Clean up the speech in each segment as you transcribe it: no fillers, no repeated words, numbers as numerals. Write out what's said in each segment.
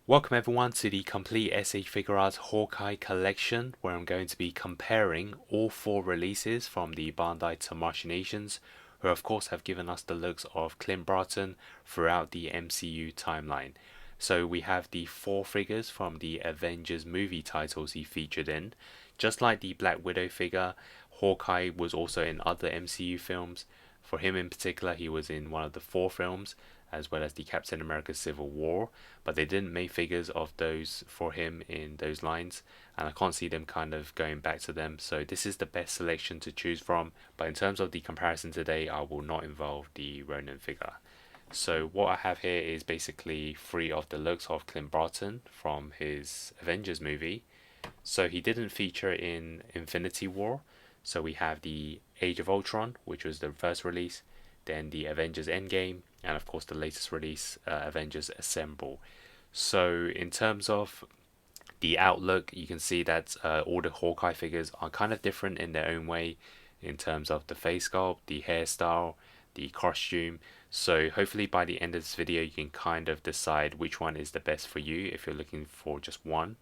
Welcome everyone to the complete S.H. Figuarts Hawkeye collection, where I'm going to be comparing all four releases from the Bandai Tamashii Nations, who of course have given us the looks of Clint Barton throughout the MCU timeline. So we have the four figures from the Avengers movie titles he featured in. Just like the Black Widow figure, Hawkeye was also in other MCU films. For him in particular, he was in one of the four films, as well as the Captain America Civil War, but they didn't make figures of those for him in those lines, and I can't see them kind of going back to them. So this is the best selection to choose from. But in terms of the comparison today, I will not involve the Ronin figure. So what I have here is basically three of the looks of Clint Barton from his Avengers movie. So he didn't feature in Infinity War. So we have the Age of Ultron, which was the first release, then the Avengers Endgame, and of course the latest release, Avengers Assemble. So in terms of the outlook, you can see that all the Hawkeye figures are kind of different in their own way in terms of the face sculpt, the hairstyle, the costume. So hopefully by the end of this video you can kind of decide which one is the best for you if you're looking for just one.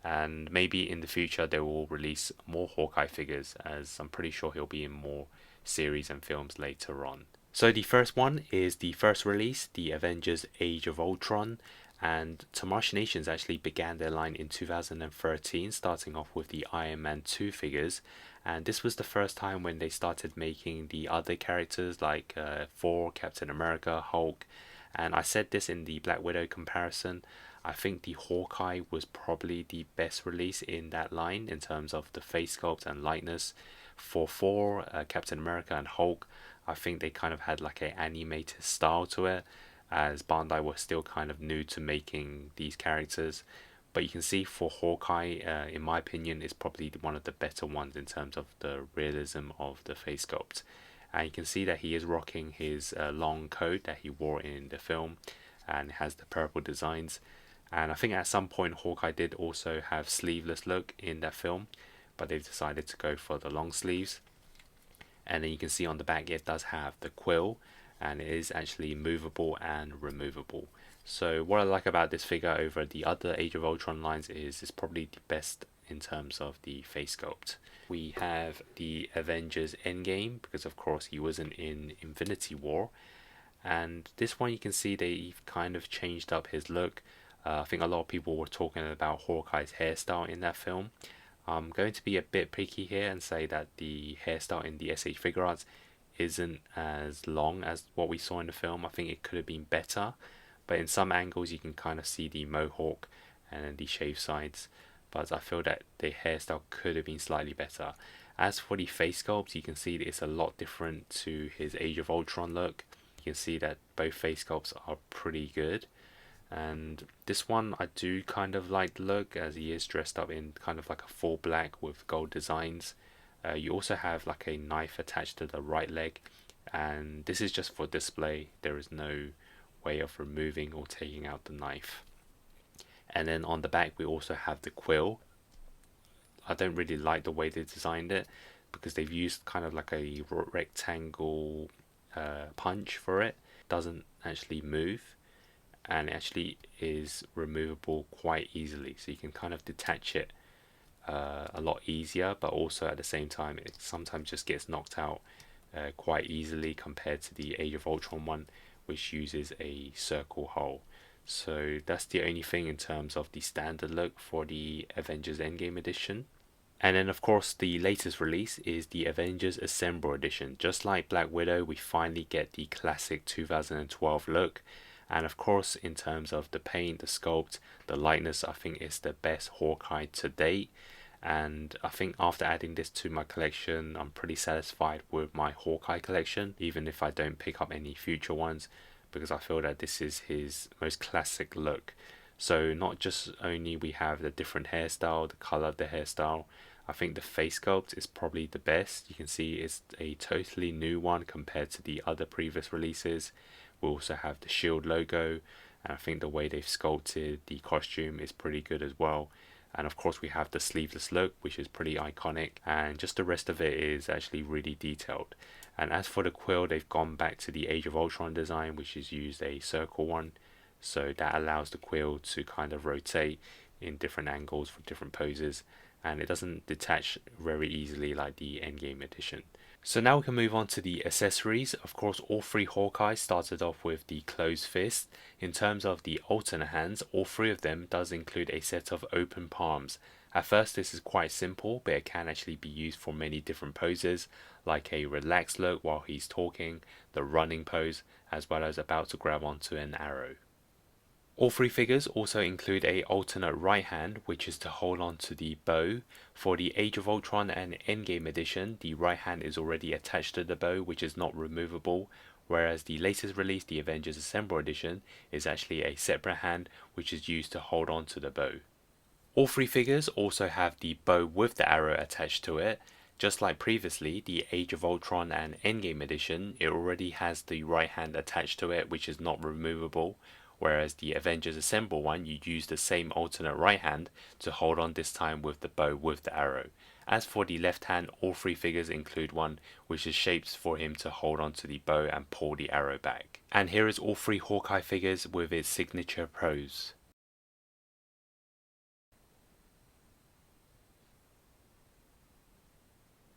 And maybe in the future they will release more Hawkeye figures, as I'm pretty sure he'll be in more series and films later on. So the first one is the first release, the Avengers Age of Ultron, and Tamashii Nations actually began their line in 2013, starting off with the Iron Man 2 figures, and this was the first time when they started making the other characters like Thor, Captain America, Hulk, and I said this in the Black Widow comparison. I think the Hawkeye was probably the best release in that line in terms of the face sculpt and lightness. For Thor, Captain America, and Hulk, I think they kind of had like an animated style to it, as Bandai was still kind of new to making these characters. But you can see for Hawkeye, in my opinion, is probably one of the better ones in terms of the realism of the face sculpt. And you can see that he is rocking his long coat that he wore in the film, and it has the purple designs. And I think at some point Hawkeye did also have sleeveless look in that film, but they've decided to go for the long sleeves. And then you can see on the back it does have the quill, and it is actually movable and removable. So what I like about this figure over the other Age of Ultron lines is it's probably the best in terms of the face sculpt. We have the Avengers Endgame, because of course he wasn't in Infinity War, and this one you can see they've kind of changed up his look. I think a lot of people were talking about Hawkeye's hairstyle in that film. I'm going to be a bit picky here and say that the hairstyle in the S.H. Figuarts isn't as long as what we saw in the film. I think it could have been better, but in some angles you can kind of see the mohawk and then the shaved sides, but I feel that the hairstyle could have been slightly better. As for the face sculpt, you can see that it's a lot different to his Age of Ultron look. You can see that both face sculpts are pretty good. And this one I do kind of like the look, as he is dressed up in kind of like a full black with gold designs. You also have like a knife attached to the right leg, and this is just for display. There is no way of removing or taking out the knife. And then on the back we also have the quill. I don't really like the way they designed it, because they've used kind of like a rectangle punch for it. Doesn't actually move, and it actually is removable quite easily, so you can kind of detach it a lot easier, but also at the same time it sometimes just gets knocked out quite easily compared to the Age of Ultron one, which uses a circle hole. So that's the only thing in terms of the standard look for the Avengers Endgame edition. And then of course the latest release is the Avengers Assemble edition. Just like Black Widow, we finally get the classic 2012 look. And of course, in terms of the paint, the sculpt, the lightness, I think it's the best Hawkeye to date. And I think after adding this to my collection, I'm pretty satisfied with my Hawkeye collection, even if I don't pick up any future ones, because I feel that this is his most classic look. So not just only we have the different hairstyle, the color of the hairstyle, I think the face sculpt is probably the best. You can see it's a totally new one compared to the other previous releases. We also have the shield logo, and I think the way they've sculpted the costume is pretty good as well. And of course we have the sleeveless look, which is pretty iconic, and just the rest of it is actually really detailed. And as for the quill, they've gone back to the Age of Ultron design, which is used a circle one. so that allows the quill to kind of rotate in different angles for different poses, and it doesn't detach very easily like the Endgame edition. So now we can move on to the accessories. Of course, all three Hawkeyes started off with the closed fist. In terms of the alternate hands, all three of them does include a set of open palms. At first this is quite simple, but it can actually be used for many different poses, like a relaxed look while he's talking, the running pose, as well as about to grab onto an arrow. All three figures also include a alternate right hand, which is to hold on to the bow. For the Age of Ultron and Endgame edition, the right hand is already attached to the bow, which is not removable, whereas the latest release, the Avengers Assemble edition, is actually a separate hand, which is used to hold on to the bow. All three figures also have the bow with the arrow attached to it. Just like previously, the Age of Ultron and Endgame edition, it already has the right hand attached to it, which is not removable, whereas the Avengers Assemble one, you use the same alternate right hand to hold on, this time with the bow with the arrow. As for the left hand, all three figures include one which is shaped for him to hold on to the bow and pull the arrow back. And here is all three Hawkeye figures with its signature pose.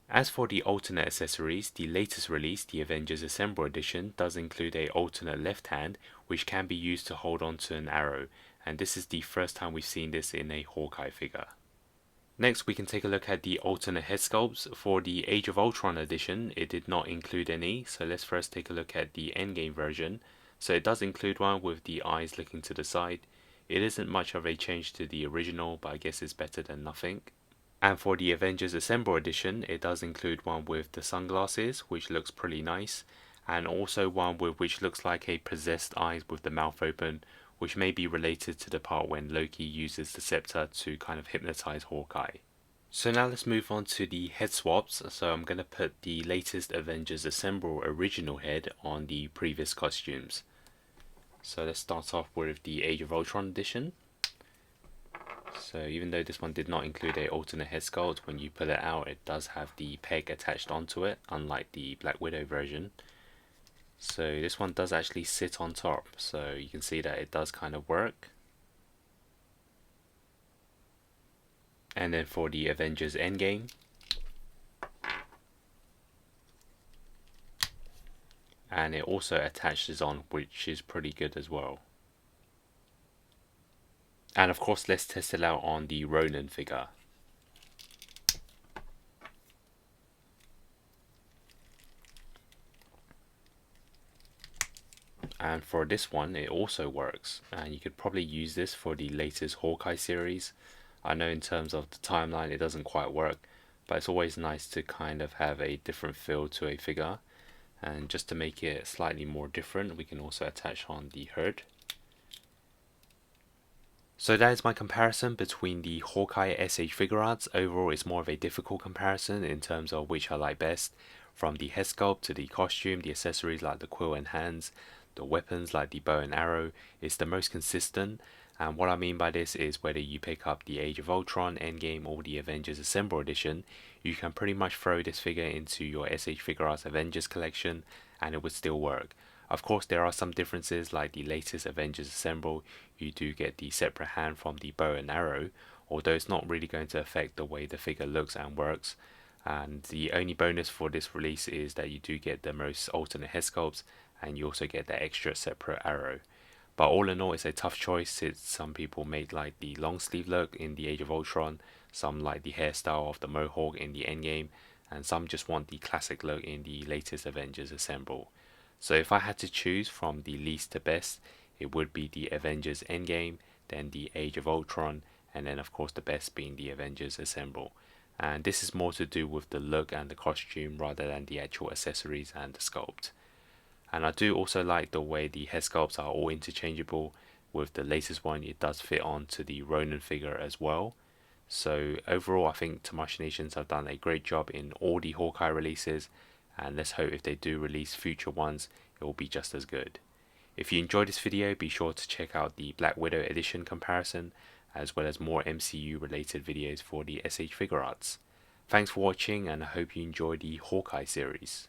As for the alternate accessories, the latest release, the Avengers Assemble edition, does include a alternate left hand which can be used to hold on to an arrow, and this is the first time we've seen this in a Hawkeye figure. Next we can take a look at the alternate head sculpts. For the Age of Ultron edition, it did not include any, so let's first take a look at the Endgame version. So it does include one with the eyes looking to the side. It isn't much of a change to the original, but I guess it's better than nothing. And for the Avengers Assemble edition, it does include one with the sunglasses, which looks pretty nice, and also one with which looks like a possessed eyes with the mouth open, which may be related to the part when Loki uses the scepter to kind of hypnotize Hawkeye. So now let's move on to the head swaps. So I'm going to put the latest Avengers Assemble original head on the previous costumes. So let's start off with the Age of Ultron edition. So even though this one did not include a alternate head sculpt, when you pull it out it does have the peg attached onto it, unlike the Black Widow version. So this one does actually sit on top, so you can see that it does kind of work. And then for the Avengers Endgame, and it also attaches on, which is pretty good as well. And of course let's test it out on the Ronin figure. And for this one it also works, and you could probably use this for the latest Hawkeye series. I know in terms of the timeline it doesn't quite work, but it's always nice to kind of have a different feel to a figure. And just to make it slightly more different, we can also attach on the hood. So that is my comparison between the Hawkeye S.H. Figuarts. Overall it's more of a difficult comparison in terms of which I like best. From the head sculpt to the costume, the accessories like the quill and hands, the weapons like the bow and arrow, it's the most consistent. And what I mean by this is whether you pick up the Age of Ultron, Endgame or the Avengers Assemble edition, you can pretty much throw this figure into your S.H. Figuarts Avengers collection and it would still work. Of course there are some differences, like the latest Avengers Assemble, you do get the separate hand from the bow and arrow, although it's not really going to affect the way the figure looks and works. And the only bonus for this release is that you do get the most alternate head sculpts and you also get the extra separate arrow. But all in all, it's a tough choice since some people made like the long sleeve look in the Age of Ultron, some like the hairstyle of the Mohawk in the Endgame, and some just want the classic look in the latest Avengers Assemble. So if I had to choose from the least to best, it would be the Avengers Endgame, then the Age of Ultron, and then of course the best being the Avengers Assemble. And this is more to do with the look and the costume rather than the actual accessories and the sculpt. And I do also like the way the head sculpts are all interchangeable. With the latest one it does fit onto the Ronin figure as well. So overall I think Tamashinations have done a great job in all the Hawkeye releases, and let's hope if they do release future ones it will be just as good. If you enjoyed this video, be sure to check out the Black Widow edition comparison as well as more MCU related videos for the S.H. Figuarts. Thanks for watching and I hope you enjoy the Hawkeye series.